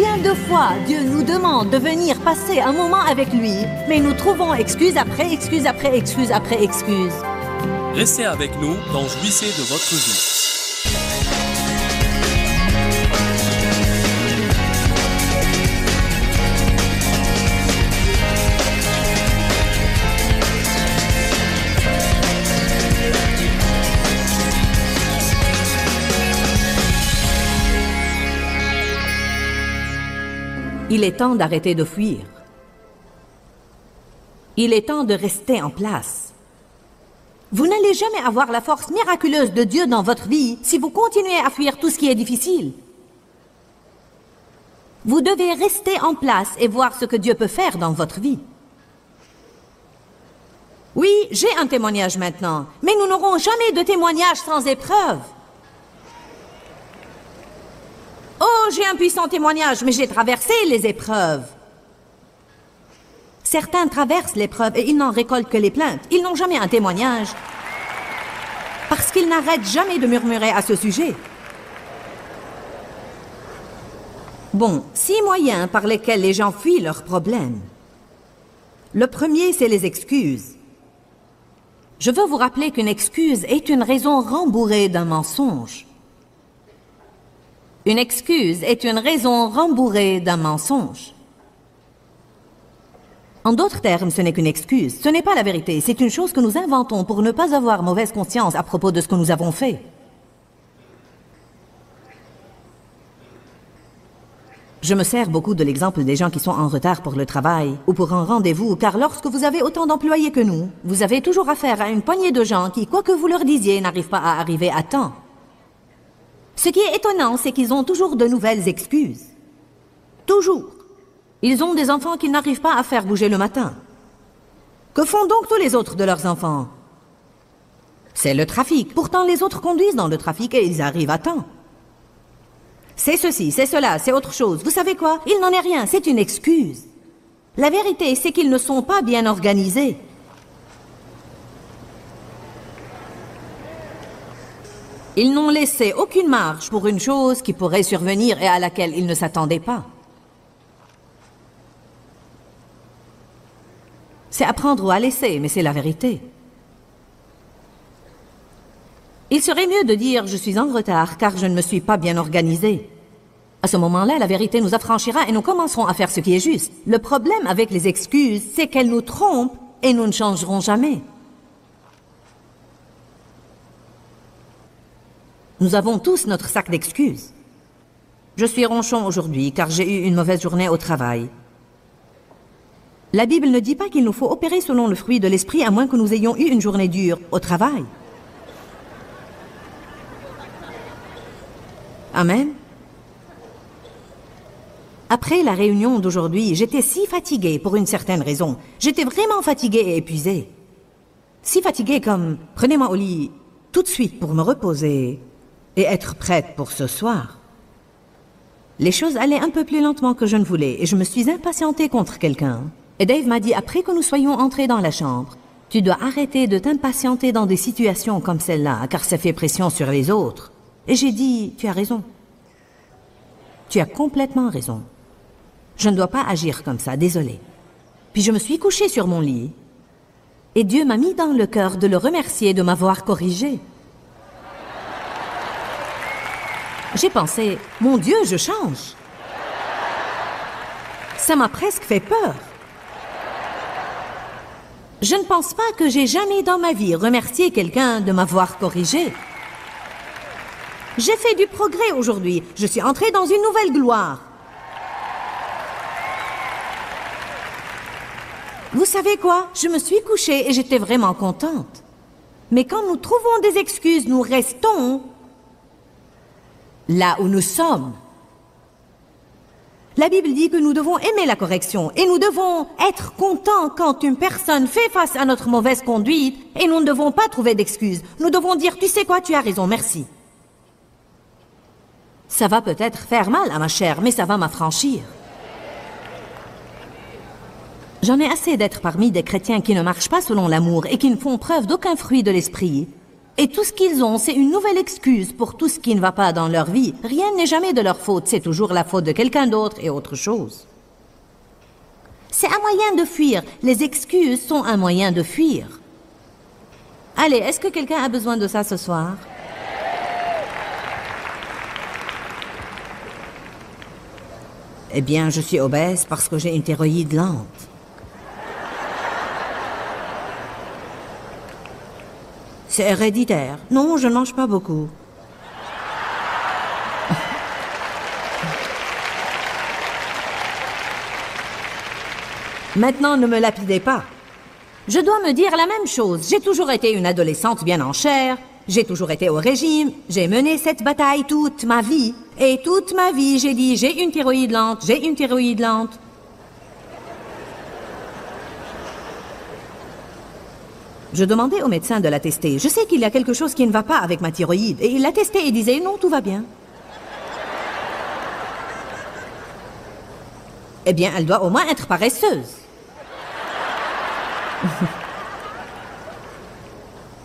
Combien de fois Dieu nous demande de venir passer un moment avec lui, mais nous trouvons excuse après excuse après excuse après excuse. Restez avec nous dans Jouissez de votre vie. Il est temps d'arrêter de fuir. Il est temps de rester en place. Vous n'allez jamais avoir la force miraculeuse de Dieu dans votre vie si vous continuez à fuir tout ce qui est difficile. Vous devez rester en place et voir ce que Dieu peut faire dans votre vie. Oui, j'ai un témoignage maintenant, mais nous n'aurons jamais de témoignage sans épreuve. Oh, j'ai un puissant témoignage, mais j'ai traversé les épreuves. Certains traversent l'épreuve et ils n'en récoltent que les plaintes. Ils n'ont jamais un témoignage. Parce qu'ils n'arrêtent jamais de murmurer à ce sujet. Bon, 6 moyens par lesquels les gens fuient leurs problèmes. Le premier, c'est les excuses. Je veux vous rappeler qu'une excuse est une raison rembourrée d'un mensonge. Une excuse est une raison rembourrée d'un mensonge. En d'autres termes, ce n'est qu'une excuse. Ce n'est pas la vérité. C'est une chose que nous inventons pour ne pas avoir mauvaise conscience à propos de ce que nous avons fait. Je me sers beaucoup de l'exemple des gens qui sont en retard pour le travail ou pour un rendez-vous, car lorsque vous avez autant d'employés que nous, vous avez toujours affaire à une poignée de gens qui, quoi que vous leur disiez, n'arrivent pas à arriver à temps. Ce qui est étonnant, c'est qu'ils ont toujours de nouvelles excuses. Toujours. Ils ont des enfants qu'ils n'arrivent pas à faire bouger le matin. Que font donc tous les autres de leurs enfants? C'est le trafic. Pourtant, les autres conduisent dans le trafic et ils arrivent à temps. C'est ceci, c'est cela, c'est autre chose. Vous savez quoi? Il n'en est rien, c'est une excuse. La vérité, c'est qu'ils ne sont pas bien organisés. Ils n'ont laissé aucune marge pour une chose qui pourrait survenir et à laquelle ils ne s'attendaient pas. C'est à prendre ou à laisser, mais c'est la vérité. Il serait mieux de dire « je suis en retard car je ne me suis pas bien organisé ». À ce moment-là, la vérité nous affranchira et nous commencerons à faire ce qui est juste. Le problème avec les excuses, c'est qu'elles nous trompent et nous ne changerons jamais. Nous avons tous notre sac d'excuses. Je suis ronchon aujourd'hui car j'ai eu une mauvaise journée au travail. La Bible ne dit pas qu'il nous faut opérer selon le fruit de l'esprit à moins que nous ayons eu une journée dure au travail. Amen. Après la réunion d'aujourd'hui, j'étais si fatiguée pour une certaine raison. J'étais vraiment fatiguée et épuisée. Si fatiguée comme « prenez-moi au lit tout de suite pour me reposer ». Et être prête pour ce soir. Les choses allaient un peu plus lentement que je ne voulais et je me suis impatientée contre quelqu'un. Et Dave m'a dit, après que nous soyons entrés dans la chambre, « Tu dois arrêter de t'impatienter dans des situations comme celle-là, car ça fait pression sur les autres. » Et j'ai dit, « Tu as raison. Tu as complètement raison. Je ne dois pas agir comme ça, désolé. » Puis je me suis couchée sur mon lit et Dieu m'a mis dans le cœur de le remercier de m'avoir corrigée. J'ai pensé, mon Dieu, je change. Ça m'a presque fait peur. Je ne pense pas que j'ai jamais dans ma vie remercié quelqu'un de m'avoir corrigé. J'ai fait du progrès aujourd'hui. Je suis entrée dans une nouvelle gloire. Vous savez quoi? Je me suis couchée et j'étais vraiment contente. Mais quand nous trouvons des excuses, nous restons là où nous sommes. La Bible dit que nous devons aimer la correction et nous devons être contents quand une personne fait face à notre mauvaise conduite et nous ne devons pas trouver d'excuses. Nous devons dire, tu sais quoi, tu as raison, merci. Ça va peut-être faire mal à ma chair, mais ça va m'affranchir. J'en ai assez d'être parmi des chrétiens qui ne marchent pas selon l'amour et qui ne font preuve d'aucun fruit de l'esprit. Et tout ce qu'ils ont, c'est une nouvelle excuse pour tout ce qui ne va pas dans leur vie. Rien n'est jamais de leur faute, c'est toujours la faute de quelqu'un d'autre et autre chose. C'est un moyen de fuir. Les excuses sont un moyen de fuir. Allez, est-ce que quelqu'un a besoin de ça ce soir? Eh bien, je suis obèse parce que j'ai une thyroïde lente. C'est héréditaire. Non, je ne mange pas beaucoup. Maintenant, ne me lapidez pas. Je dois me dire la même chose. J'ai toujours été une adolescente bien en chair. J'ai toujours été au régime. J'ai mené cette bataille toute ma vie. Et toute ma vie, j'ai dit, j'ai une thyroïde lente, j'ai une thyroïde lente. Je demandais au médecin de la tester. Je sais qu'il y a quelque chose qui ne va pas avec ma thyroïde. Et il l'a testée et disait, non, tout va bien. Eh bien, elle doit au moins être paresseuse.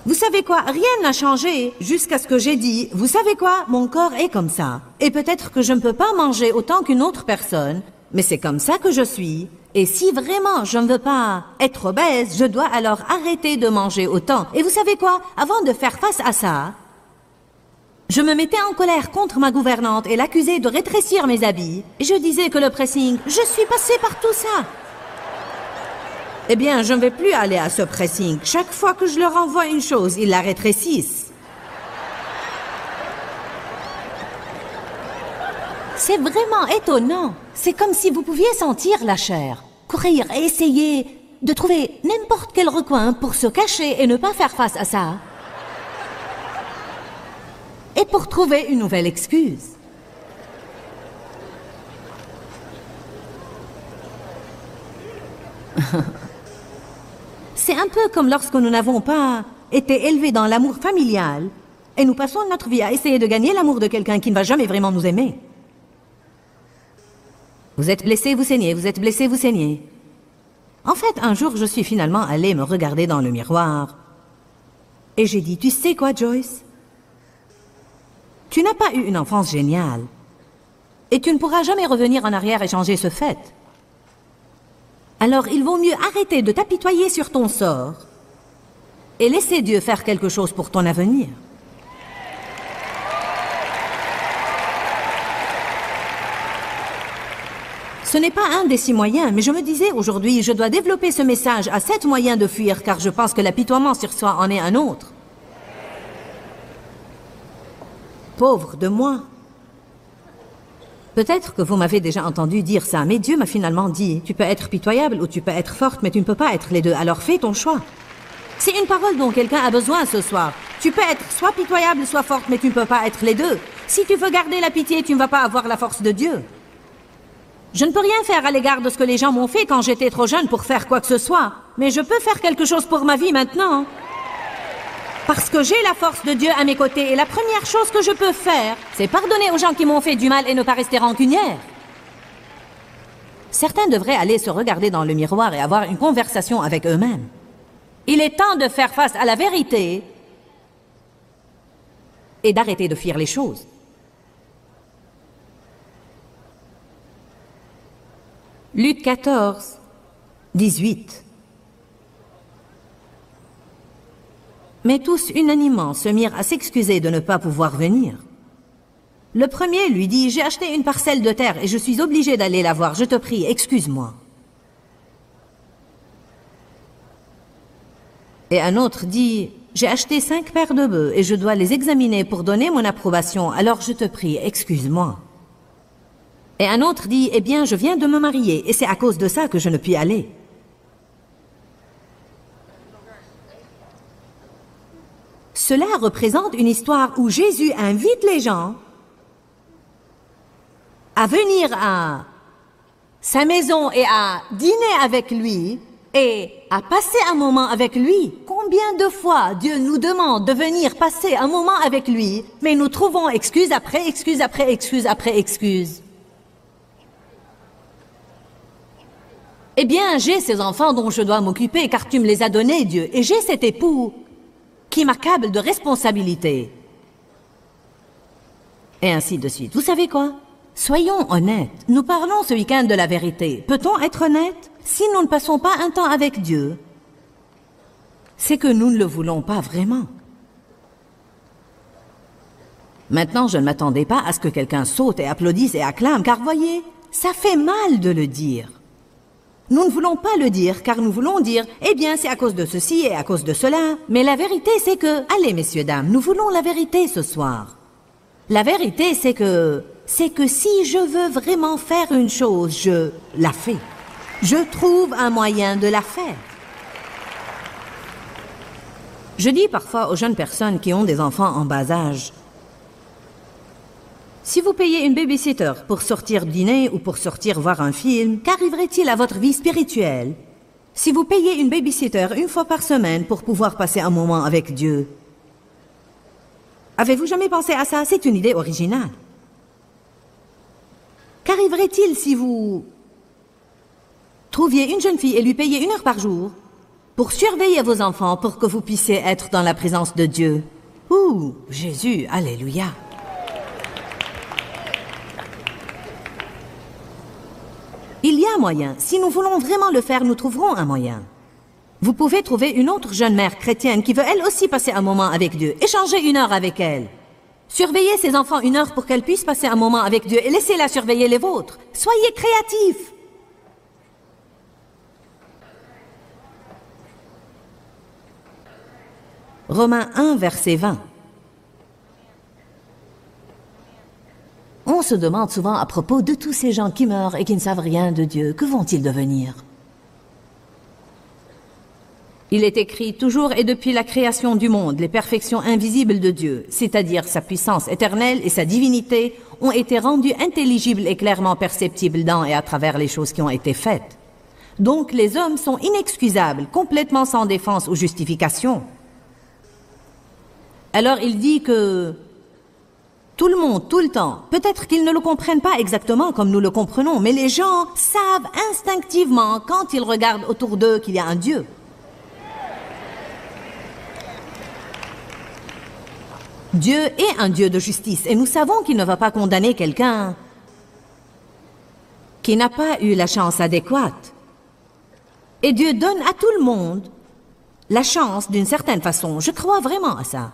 Vous savez quoi? Rien n'a changé jusqu'à ce que j'ai dit, vous savez quoi? Mon corps est comme ça. Et peut-être que je ne peux pas manger autant qu'une autre personne, mais c'est comme ça que je suis. Et si vraiment je ne veux pas être obèse, je dois alors arrêter de manger autant. Et vous savez quoi? Avant de faire face à ça, je me mettais en colère contre ma gouvernante et l'accusais de rétrécir mes habits. Et je disais que le pressing, je suis passée par tout ça. Eh bien, je ne vais plus aller à ce pressing. Chaque fois que je leur envoie une chose, ils la rétrécissent. C'est vraiment étonnant. C'est comme si vous pouviez sentir la chair. Courir et essayer de trouver n'importe quel recoin pour se cacher et ne pas faire face à ça. Et pour trouver une nouvelle excuse. C'est un peu comme lorsque nous n'avons pas été élevés dans l'amour familial et nous passons notre vie à essayer de gagner l'amour de quelqu'un qui ne va jamais vraiment nous aimer. Vous êtes blessé, vous saignez, vous êtes blessé, vous saignez. En fait, un jour, je suis finalement allée me regarder dans le miroir et j'ai dit, tu sais quoi, Joyce? Tu n'as pas eu une enfance géniale et tu ne pourras jamais revenir en arrière et changer ce fait. Alors, il vaut mieux arrêter de t'apitoyer sur ton sort et laisser Dieu faire quelque chose pour ton avenir. Ce n'est pas un des 6 moyens, mais je me disais aujourd'hui, je dois développer ce message à 7 moyens de fuir, car je pense que l'apitoiement sur soi en est un autre. Pauvre de moi. Peut-être que vous m'avez déjà entendu dire ça, mais Dieu m'a finalement dit, tu peux être pitoyable ou tu peux être forte, mais tu ne peux pas être les deux, alors fais ton choix. C'est une parole dont quelqu'un a besoin ce soir. Tu peux être soit pitoyable, soit forte, mais tu ne peux pas être les deux. Si tu veux garder la pitié, tu ne vas pas avoir la force de Dieu. Je ne peux rien faire à l'égard de ce que les gens m'ont fait quand j'étais trop jeune pour faire quoi que ce soit, mais je peux faire quelque chose pour ma vie maintenant. Parce que j'ai la force de Dieu à mes côtés et la première chose que je peux faire, c'est pardonner aux gens qui m'ont fait du mal et ne pas rester rancunière. Certains devraient aller se regarder dans le miroir et avoir une conversation avec eux-mêmes. Il est temps de faire face à la vérité et d'arrêter de fuir les choses. Luc 14, 18. Mais tous unanimement se mirent à s'excuser de ne pas pouvoir venir. Le premier lui dit, j'ai acheté une parcelle de terre et je suis obligé d'aller la voir, je te prie, excuse-moi. Et un autre dit, j'ai acheté 5 paires de bœufs et je dois les examiner pour donner mon approbation, alors je te prie, excuse-moi. Et un autre dit, eh bien, je viens de me marier et c'est à cause de ça que je ne puis aller. Cela représente une histoire où Jésus invite les gens à venir à sa maison et à dîner avec lui et à passer un moment avec lui. Combien de fois Dieu nous demande de venir passer un moment avec lui, mais nous trouvons excuse après excuse après excuse après excuse. Eh bien, j'ai ces enfants dont je dois m'occuper car tu me les as donnés, Dieu, et j'ai cet époux qui m'accable de responsabilité. Et ainsi de suite. Vous savez quoi? Soyons honnêtes. Nous parlons ce week-end de la vérité. Peut-on être honnête? Si nous ne passons pas un temps avec Dieu, c'est que nous ne le voulons pas vraiment. Maintenant, je ne m'attendais pas à ce que quelqu'un saute et applaudisse et acclame, car voyez, ça fait mal de le dire. Nous ne voulons pas le dire, car nous voulons dire, eh bien, c'est à cause de ceci et à cause de cela. Mais la vérité, c'est que, allez, messieurs, dames, nous voulons la vérité ce soir. La vérité, c'est que si je veux vraiment faire une chose, je la fais. Je trouve un moyen de la faire. Je dis parfois aux jeunes personnes qui ont des enfants en bas âge, si vous payez une babysitter pour sortir dîner ou pour sortir voir un film, qu'arriverait-il à votre vie spirituelle? Si vous payez une babysitter une fois par semaine pour pouvoir passer un moment avec Dieu, avez-vous jamais pensé à ça? C'est une idée originale. Qu'arriverait-il si vous trouviez une jeune fille et lui payiez 1 heure par jour pour surveiller vos enfants pour que vous puissiez être dans la présence de Dieu? Ouh, Jésus, alléluia! Il y a un moyen. Si nous voulons vraiment le faire, nous trouverons un moyen. Vous pouvez trouver une autre jeune mère chrétienne qui veut elle aussi passer un moment avec Dieu. Échanger 1 heure avec elle. Surveillez ses enfants 1 heure pour qu'elle puisse passer un moment avec Dieu et laissez-la surveiller les vôtres. Soyez créatifs. Romains 1, verset 20. On se demande souvent à propos de tous ces gens qui meurent et qui ne savent rien de Dieu, que vont-ils devenir? Il est écrit toujours et depuis la création du monde, les perfections invisibles de Dieu, c'est-à-dire sa puissance éternelle et sa divinité, ont été rendues intelligibles et clairement perceptibles dans et à travers les choses qui ont été faites. Donc les hommes sont inexcusables, complètement sans défense ou justification. Alors il dit que tout le monde, tout le temps, peut-être qu'ils ne le comprennent pas exactement comme nous le comprenons, mais les gens savent instinctivement quand ils regardent autour d'eux qu'il y a un Dieu. Dieu est un Dieu de justice et nous savons qu'il ne va pas condamner quelqu'un qui n'a pas eu la chance adéquate. Et Dieu donne à tout le monde la chance d'une certaine façon. Je crois vraiment à ça.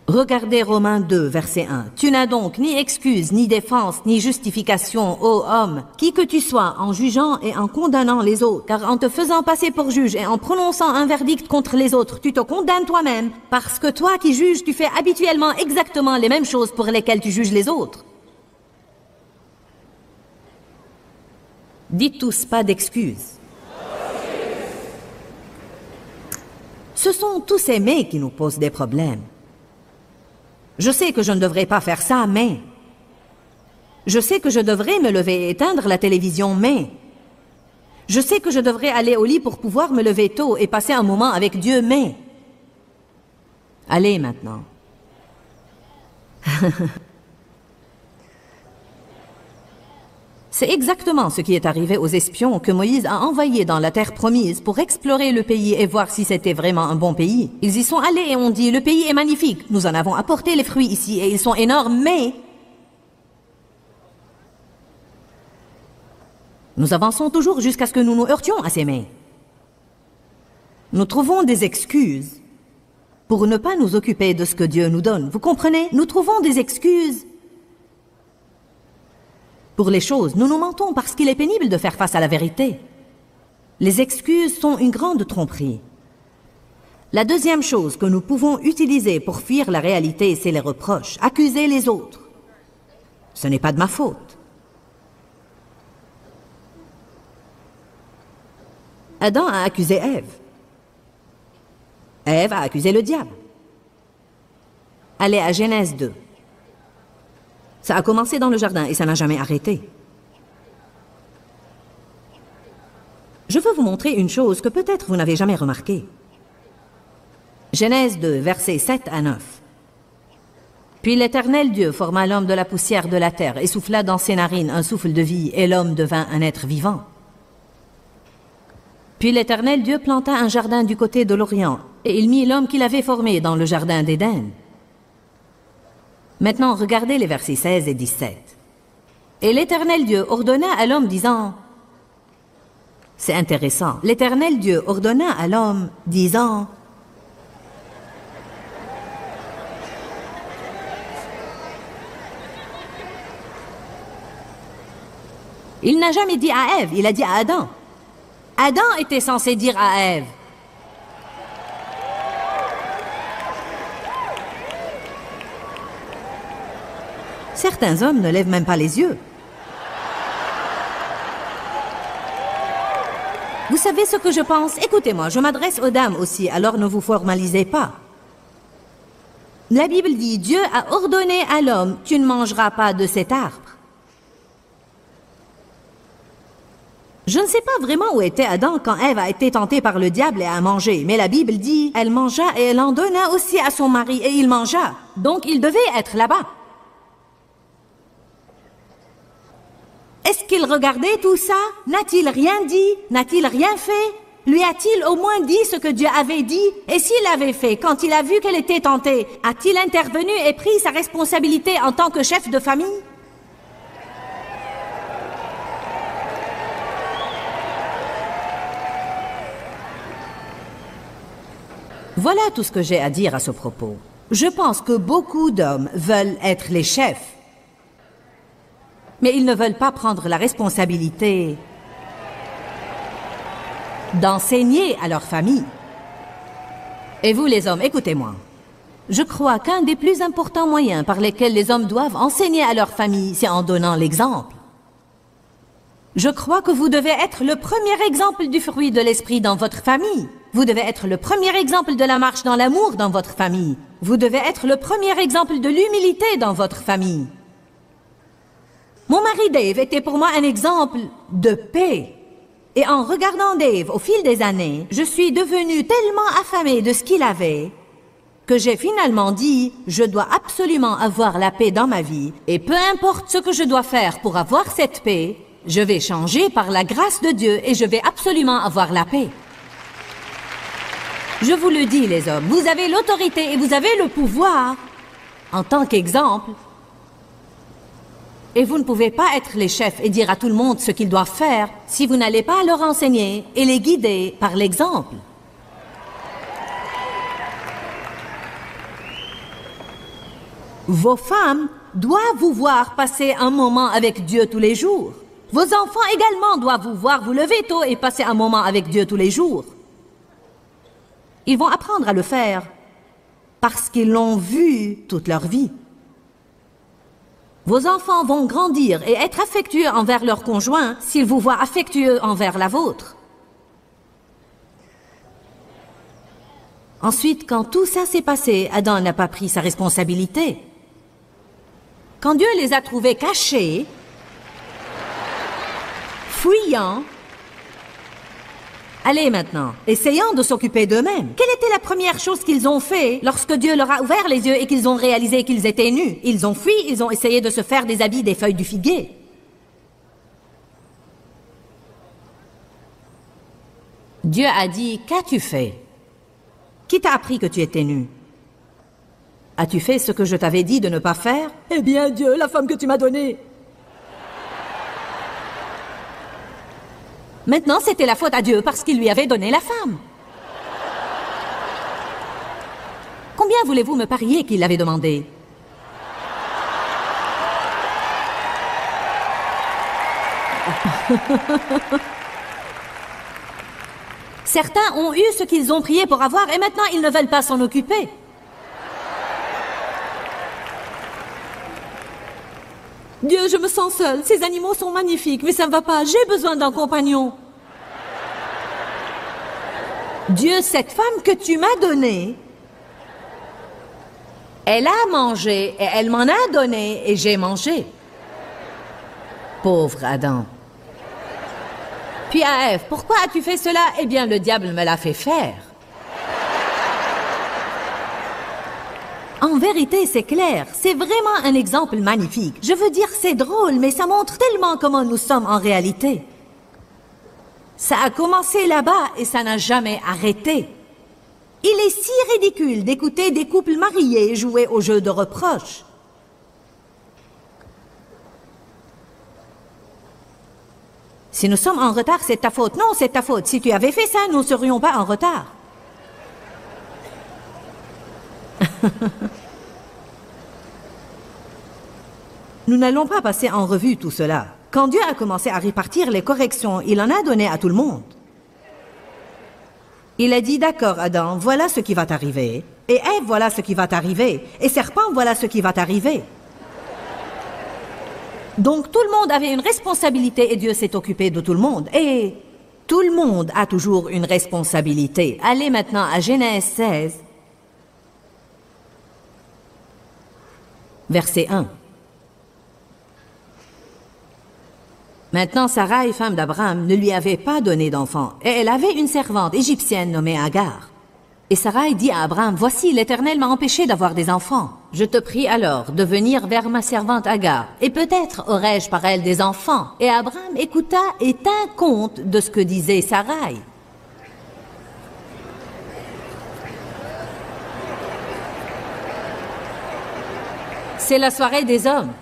Regardez Romains 2, verset 1. « Tu n'as donc ni excuse, ni défense, ni justification, ô homme, qui que tu sois, en jugeant et en condamnant les autres, car en te faisant passer pour juge et en prononçant un verdict contre les autres, tu te condamnes toi-même, parce que toi qui juges, tu fais habituellement exactement les mêmes choses pour lesquelles tu juges les autres. » Dites tous pas d'excuses. Ce sont tous ces « mais » qui nous posent des problèmes. Je sais que je ne devrais pas faire ça, mais... Je sais que je devrais me lever et éteindre la télévision, mais... Je sais que je devrais aller au lit pour pouvoir me lever tôt et passer un moment avec Dieu, mais... Allez maintenant. C'est exactement ce qui est arrivé aux espions que Moïse a envoyés dans la terre promise pour explorer le pays et voir si c'était vraiment un bon pays. Ils y sont allés et ont dit, le pays est magnifique, nous en avons apporté les fruits ici et ils sont énormes, mais... Nous avançons toujours jusqu'à ce que nous nous heurtions à ces mais. Nous trouvons des excuses pour ne pas nous occuper de ce que Dieu nous donne. Vous comprenez? Nous trouvons des excuses pour les choses. Nous nous mentons parce qu'il est pénible de faire face à la vérité. Les excuses sont une grande tromperie. La deuxième chose que nous pouvons utiliser pour fuir la réalité, c'est les reproches. Accuser les autres. Ce n'est pas de ma faute. Adam a accusé Ève. Ève a accusé le diable. Allez à Genèse 2. Ça a commencé dans le jardin et ça n'a jamais arrêté. Je veux vous montrer une chose que peut-être vous n'avez jamais remarquée. Genèse 2, versets 7 à 9. Puis l'Éternel Dieu forma l'homme de la poussière de la terre et souffla dans ses narines un souffle de vie, et l'homme devint un être vivant. Puis l'Éternel Dieu planta un jardin du côté de l'Orient, et il mit l'homme qu'il avait formé dans le jardin d'Éden. Maintenant, regardez les versets 16 et 17. Et l'Éternel Dieu ordonna à l'homme disant... C'est intéressant. L'Éternel Dieu ordonna à l'homme disant... Il n'a jamais dit à Ève, il a dit à Adam. Adam était censé dire à Ève. Certains hommes ne lèvent même pas les yeux. Vous savez ce que je pense? Écoutez-moi, je m'adresse aux dames aussi, alors ne vous formalisez pas. La Bible dit, Dieu a ordonné à l'homme, tu ne mangeras pas de cet arbre. Je ne sais pas vraiment où était Adam quand Ève a été tentée par le diable et a mangé, mais la Bible dit, elle mangea et elle en donna aussi à son mari et il mangea. Donc il devait être là-bas. Est-ce qu'il regardait tout ça? N'a-t-il rien dit? N'a-t-il rien fait? Lui a-t-il au moins dit ce que Dieu avait dit? Et s'il l'avait fait, quand il a vu qu'elle était tentée, a-t-il intervenu et pris sa responsabilité en tant que chef de famille? Voilà tout ce que j'ai à dire à ce propos. Je pense que beaucoup d'hommes veulent être les chefs, mais ils ne veulent pas prendre la responsabilité d'enseigner à leur famille. Et vous les hommes, écoutez-moi. Je crois qu'un des plus importants moyens par lesquels les hommes doivent enseigner à leur famille, c'est en donnant l'exemple. Je crois que vous devez être le premier exemple du fruit de l'esprit dans votre famille. Vous devez être le premier exemple de la marche dans l'amour dans votre famille. Vous devez être le premier exemple de l'humilité dans votre famille. Mon mari Dave était pour moi un exemple de paix. Et en regardant Dave au fil des années, je suis devenue tellement affamée de ce qu'il avait que j'ai finalement dit, je dois absolument avoir la paix dans ma vie et peu importe ce que je dois faire pour avoir cette paix, je vais changer par la grâce de Dieu et je vais absolument avoir la paix. Je vous le dis, les hommes, vous avez l'autorité et vous avez le pouvoir en tant qu'exemple. Et vous ne pouvez pas être les chefs et dire à tout le monde ce qu'ils doivent faire si vous n'allez pas leur enseigner et les guider par l'exemple. Vos femmes doivent vous voir passer un moment avec Dieu tous les jours. Vos enfants également doivent vous voir vous lever tôt et passer un moment avec Dieu tous les jours. Ils vont apprendre à le faire parce qu'ils l'ont vu toute leur vie. Vos enfants vont grandir et être affectueux envers leur conjoint s'ils vous voient affectueux envers la vôtre. Ensuite, quand tout ça s'est passé, Adam n'a pas pris sa responsabilité. Quand Dieu les a trouvés cachés, fuyant, allez maintenant, essayant de s'occuper d'eux-mêmes. Quelle était la première chose qu'ils ont fait lorsque Dieu leur a ouvert les yeux et qu'ils ont réalisé qu'ils étaient nus? Ils ont fui, ils ont essayé de se faire des habits des feuilles du figuier. Dieu a dit, qu'as-tu fait? Qui t'a appris que tu étais nu? As-tu fait ce que je t'avais dit de ne pas faire? Eh bien, Dieu, la femme que tu m'as donnée. Maintenant, c'était la faute à Dieu parce qu'il lui avait donné la femme. Combien voulez-vous me parier qu'il l'avait demandé? Certains ont eu ce qu'ils ont prié pour avoir et maintenant ils ne veulent pas s'en occuper. Dieu, je me sens seule. Ces animaux sont magnifiques, mais ça ne va pas. J'ai besoin d'un compagnon. Dieu, cette femme que tu m'as donnée, elle a mangé et elle m'en a donné et j'ai mangé. Pauvre Adam. Puis à Ève, pourquoi as-tu fait cela? Eh bien, le diable me l'a fait faire. En vérité, c'est clair. C'est vraiment un exemple magnifique. Je veux dire, c'est drôle, mais ça montre tellement comment nous sommes en réalité. Ça a commencé là-bas et ça n'a jamais arrêté. Il est si ridicule d'écouter des couples mariés jouer au jeu de reproche. Si nous sommes en retard, c'est ta faute. Non, c'est ta faute. Si tu avais fait ça, nous ne serions pas en retard. Nous n'allons pas passer en revue tout cela. Quand Dieu a commencé à répartir les corrections, il en a donné à tout le monde. Il a dit, d'accord, Adam, voilà ce qui va t'arriver. Et Ève, voilà ce qui va t'arriver. Et serpent, voilà ce qui va t'arriver. Donc tout le monde avait une responsabilité et Dieu s'est occupé de tout le monde. Et tout le monde a toujours une responsabilité. Allez maintenant à Genèse 16, verset 1. Maintenant, Sarai, femme d'Abraham, ne lui avait pas donné d'enfant, et elle avait une servante égyptienne nommée Agar. Et Sarai dit à Abraham, « Voici, l'Éternel m'a empêché d'avoir des enfants. Je te prie alors de venir vers ma servante Agar, et peut-être aurai-je par elle des enfants. » Et Abraham écouta et tint compte de ce que disait Sarai. C'est la soirée des hommes.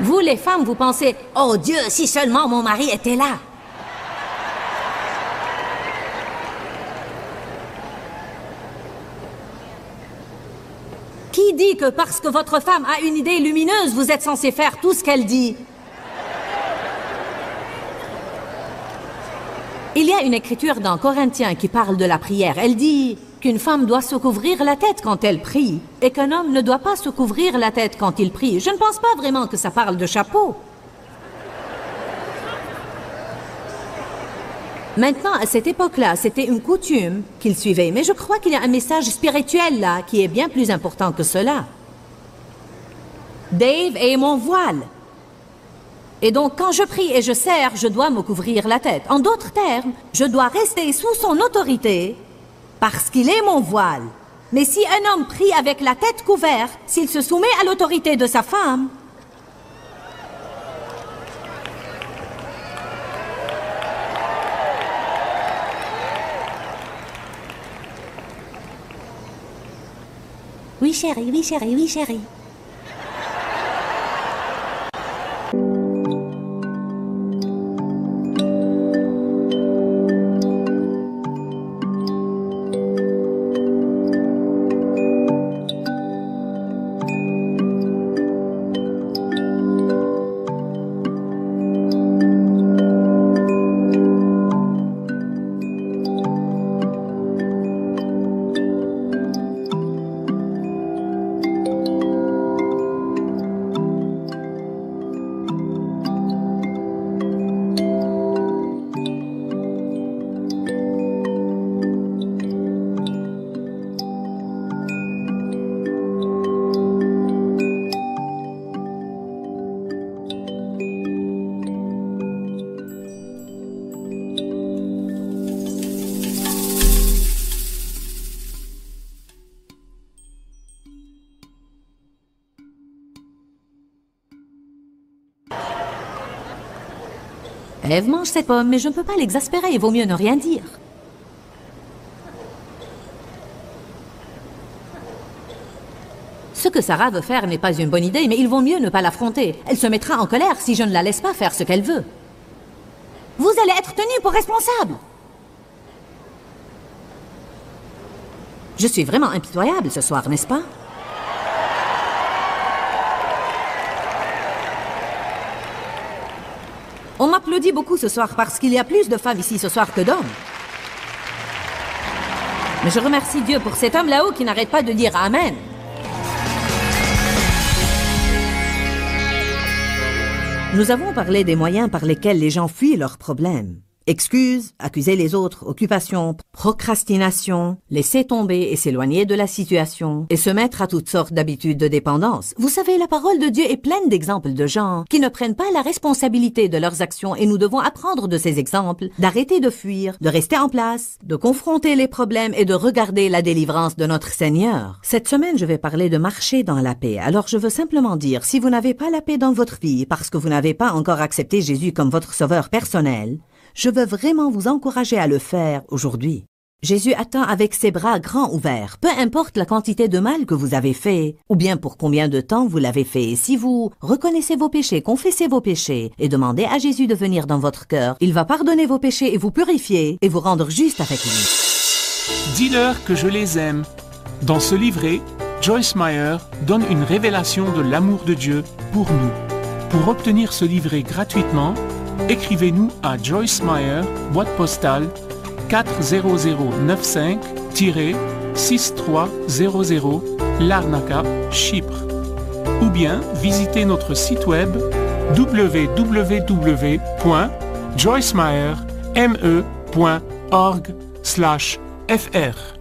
Vous, les femmes, vous pensez, « Oh Dieu, si seulement mon mari était là !» Qui dit que parce que votre femme a une idée lumineuse, vous êtes censé faire tout ce qu'elle dit? Il y a une écriture dans Corinthiens qui parle de la prière. Elle dit qu'une femme doit se couvrir la tête quand elle prie et qu'un homme ne doit pas se couvrir la tête quand il prie. Je ne pense pas vraiment que ça parle de chapeau. Maintenant, à cette époque-là, c'était une coutume qu'ils suivaient, mais je crois qu'il y a un message spirituel là qui est bien plus important que cela. Dave est mon voile. Et donc, quand je prie et je sers, je dois me couvrir la tête. En d'autres termes, je dois rester sous son autorité parce qu'il est mon voile. Mais si un homme prie avec la tête couverte, s'il se soumet à l'autorité de sa femme, oui chérie, oui chérie, oui chérie. Ève mange cette pomme, mais je ne peux pas l'exaspérer, il vaut mieux ne rien dire. Ce que Sarah veut faire n'est pas une bonne idée, mais il vaut mieux ne pas l'affronter. Elle se mettra en colère si je ne la laisse pas faire ce qu'elle veut. Vous allez être tenu pour responsable. Je suis vraiment impitoyable ce soir, n'est-ce pas? On m'applaudit beaucoup ce soir parce qu'il y a plus de femmes ici ce soir que d'hommes. Mais je remercie Dieu pour cet homme là-haut qui n'arrête pas de dire Amen. Nous avons parlé des moyens par lesquels les gens fuient leurs problèmes. Excuses, accuser les autres, occupation, procrastination, laisser tomber et s'éloigner de la situation et se mettre à toutes sortes d'habitudes de dépendance. Vous savez, la parole de Dieu est pleine d'exemples de gens qui ne prennent pas la responsabilité de leurs actions et nous devons apprendre de ces exemples, d'arrêter de fuir, de rester en place, de confronter les problèmes et de regarder la délivrance de notre Seigneur. Cette semaine, je vais parler de marcher dans la paix. Alors je veux simplement dire, si vous n'avez pas la paix dans votre vie parce que vous n'avez pas encore accepté Jésus comme votre sauveur personnel, je veux vraiment vous encourager à le faire aujourd'hui. Jésus attend avec ses bras grands ouverts, peu importe la quantité de mal que vous avez fait, ou bien pour combien de temps vous l'avez fait. Si vous reconnaissez vos péchés, confessez vos péchés et demandez à Jésus de venir dans votre cœur, il va pardonner vos péchés et vous purifier et vous rendre juste avec lui. Dis-leur que je les aime. Dans ce livret, Joyce Meyer donne une révélation de l'amour de Dieu pour nous. Pour obtenir ce livret gratuitement, écrivez-nous à Joyce Meyer, boîte postale 40095-6300, Larnaca, Chypre. Ou bien visitez notre site web www.joycemeyer.org/fr.